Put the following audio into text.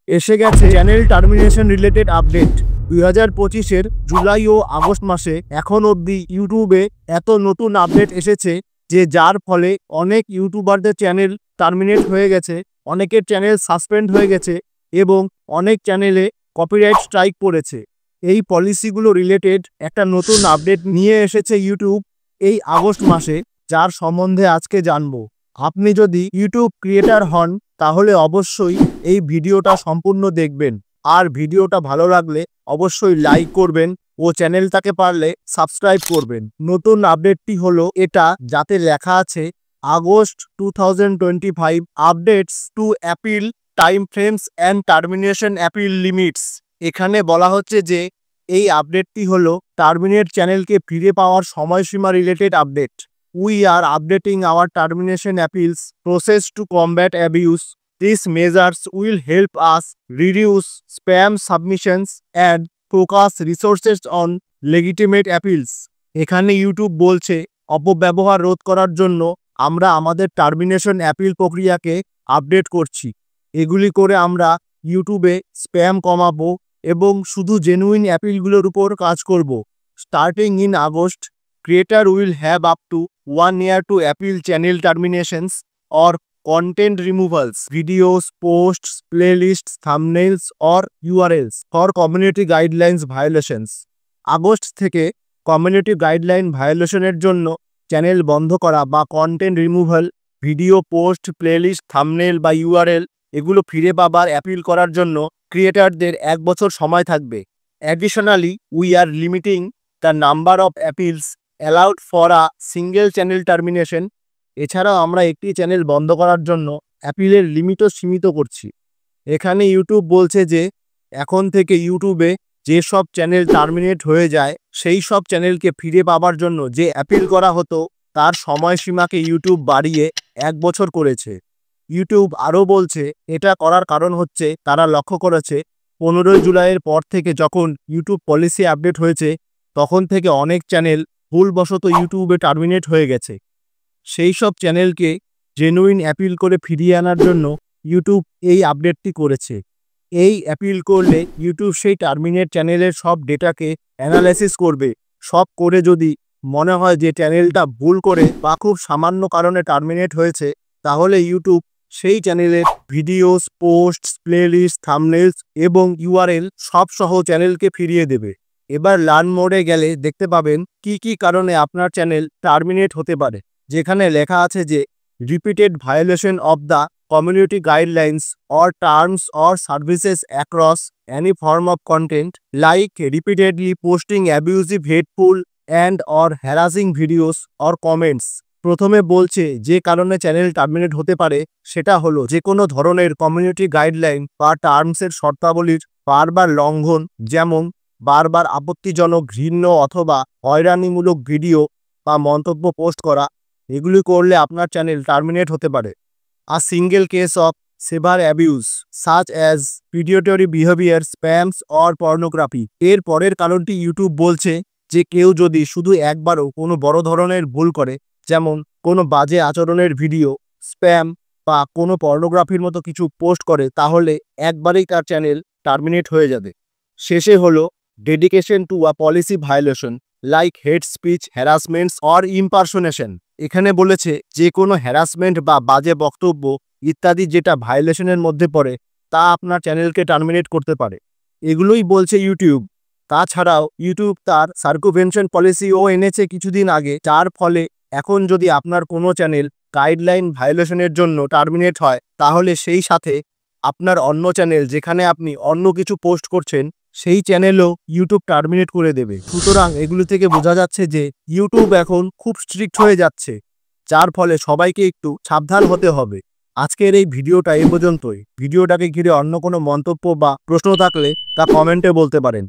এসে গেছে channel termination related update. 2025-এর জুলাই ও আগস্ট মাসে এখন অবধি ইউটিউবে এত নতুন আপডেট এসেছে যে যার ফলে অনেক ইউটিউবারদের চ্যানেল টার্মিনেট হয়ে গেছে, অনেকের চ্যানেল সাসপেন্ড হয়ে গেছে এবং অনেক চ্যানেলে কপিরাইট স্ট্রাইক পড়েছে। এই পলিসিগুলো রিলেটেড একটা নতুন আপডেট নিয়ে এসেছে ইউটিউব এই আগস্ট মাসে, যার সম্বন্ধে আজকে জানবো। আপনি যদি ইউটিউব ক্রিয়েটার হন তাহলে অবশ্যই এই ভিডিওটা সম্পূর্ণ দেখবেন, আর ভিডিওটা ভালো লাগলে অবশ্যই লাইক করবেন ও চ্যানেলটাকে পারলে সাবস্ক্রাইব করবেন। নতুন আপডেটটি হলো এটা, যাতে লেখা আছে August 2025 updates two appeal time frames and termination appeal limits. এখানে বলা হচ্ছে যে এই আপডেটটি হলো টার্মিনেট চ্যানেলকে ফিরে পাওয়ার সময়সীমা related update. We are updating our termination appeals process to combat abuse. These measures will help us reduce spam submissions and focus resources on legitimate appeals. এখানে ইউটিউব বলছে অপব্যবহার রোধ করার জন্য আমরা আমাদের টার্মিনেশন অ্যাপিল প্রক্রিয়াকে আপডেট করছি। এগুলি করে আমরা ইউটিউবে স্প্যাম কমাবো এবং শুধু জেনুইন অ্যাপিলগুলোর উপর কাজ করব। Starting in August, creator will have up to 1 year to appeal channel terminations or content removals, videos, posts, playlists, thumbnails or URLs for community guidelines violations. August থেকে কমিউনিটি গাইডলাইন ভায়োলেশনের জন্য channel বন্ধ করা বা content removal, video, post, playlist, thumbnail বা URL এগুলো ফিরে পাবার appeal করার জন্য ক্রিয়েটারদের 1 বছর সময় থাকবে। Additionally, we are limiting the number of appeals allowed for a single channel termination. এছাড়াও আমরা একটি চ্যানেল বন্ধ করার জন্য অ্যাপিলের লিমিটও সীমিত করছি। এখানে ইউটিউব বলছে যে এখন থেকে ইউটিউবে যেসব চ্যানেল টার্মিনেট হয়ে যায় সেই সব চ্যানেলকে ফিরে পাবার জন্য যে অ্যাপিল করা হতো তার সময়সীমাকে ইউটিউব বাড়িয়ে 1 বছর করেছে। ইউটিউব আরও বলছে এটা করার কারণ হচ্ছে তারা লক্ষ্য করেছে 15 জুলাইয়ের পর থেকে যখন ইউটিউব পলিসি আপডেট হয়েছে তখন থেকে অনেক চ্যানেল ভুলবশত ইউটিউবে টার্মিনেট হয়ে গেছে। সেই সব চ্যানেলকে জেনুইন অ্যাপিল করে ফিরিয়ে আনার জন্য ইউটিউব এই আপডেটটি করেছে। এই অ্যাপিল করলে ইউটিউব সেই টার্মিনেট চ্যানেলের সব ডেটাকে অ্যানালাইসিস করবে। সব করে যদি মনে হয় যে চ্যানেলটা ভুল করে বা খুব সামান্য কারণে টার্মিনেট হয়েছে, তাহলে ইউটিউব সেই চ্যানেলের ভিডিওস, পোস্টস, প্লেলিস্ট, থাম্বনেলস এবং ইউআরএল সব সহ চ্যানেলকে ফিরিয়ে দেবে। এবার লার্ন মোডে গেলে দেখতে পাবেন কি কি কারণে আপনার চ্যানেল টার্মিনেট হতে পারে, যেখানে লেখা আছে যে repeated violation of the community guidelines or terms or services across any form of content like repeatedly posting abusive, hateful and or harassing videos or comments. প্রথমে বলছে যে কারণে চ্যানেল টার্মিনেট হতে পারে সেটা হলো যে কোনো ধরনের কমিউনিটি গাইডলাইন বা টার্মসের শর্তাবলীর বারবার লঙ্ঘন, যেমন বারবার আপত্তিজনক, ঘৃণ্য অথবা হয়রানিমূলক ভিডিও বা মন্তব্য পোস্ট করা। এগুলি করলে আপনার চ্যানেল টার্মিনেট হতে পারে। A single case of severe abuse such as predatory behaviour, spams or pornography. এর পরের কারণটি ইউটিউব বলছে যে কেউ যদি শুধু একবারও কোনো বড় ধরনের ভুল করে, যেমন কোনো বাজে আচরণের ভিডিও, স্প্যাম বা কোনো পর্নোগ্রাফির মতো কিছু পোস্ট করে, তাহলে একবারেই তার চ্যানেল টার্মিনেট হয়ে যাবে। শেষে হলো dedication to a policy violation like hate speech, harassments or impersonation. এখানে বলেছে যে কোনো হ্যারাসমেন্ট বা বাজে বক্তব্য ইত্যাদি যেটা ভায়োলেশনের মধ্যে পড়ে তা আপনার চ্যানেলকে টার্মিনেট করতে পারে। এগুলোই বলছে ইউটিউব। তাছাড়াও ইউটিউব তার সার্কুভেনশন পলিসিও এনেছে কিছুদিন আগে, যার ফলে এখন যদি আপনার কোনো চ্যানেল গাইডলাইন ভায়োলেশনের জন্য টার্মিনেট হয়, তাহলে সেই সাথে আপনার অন্য চ্যানেল যেখানে আপনি অন্য কিছু পোস্ট করছেন সেই চ্যানেলও ইউটিউব টার্মিনেট করে দেবে। সুতরাং এগুলো থেকে বোঝা যাচ্ছে যে ইউটিউব এখন খুব স্ট্রিক্ট হয়ে যাচ্ছে, যার ফলে সবাইকে একটু সাবধান হতে হবে। আজকের এই ভিডিওটা এ পর্যন্তই। ভিডিওটাকে ঘিরে অন্য কোনো মন্তব্য বা প্রশ্ন থাকলে তা কমেন্টে বলতে পারেন।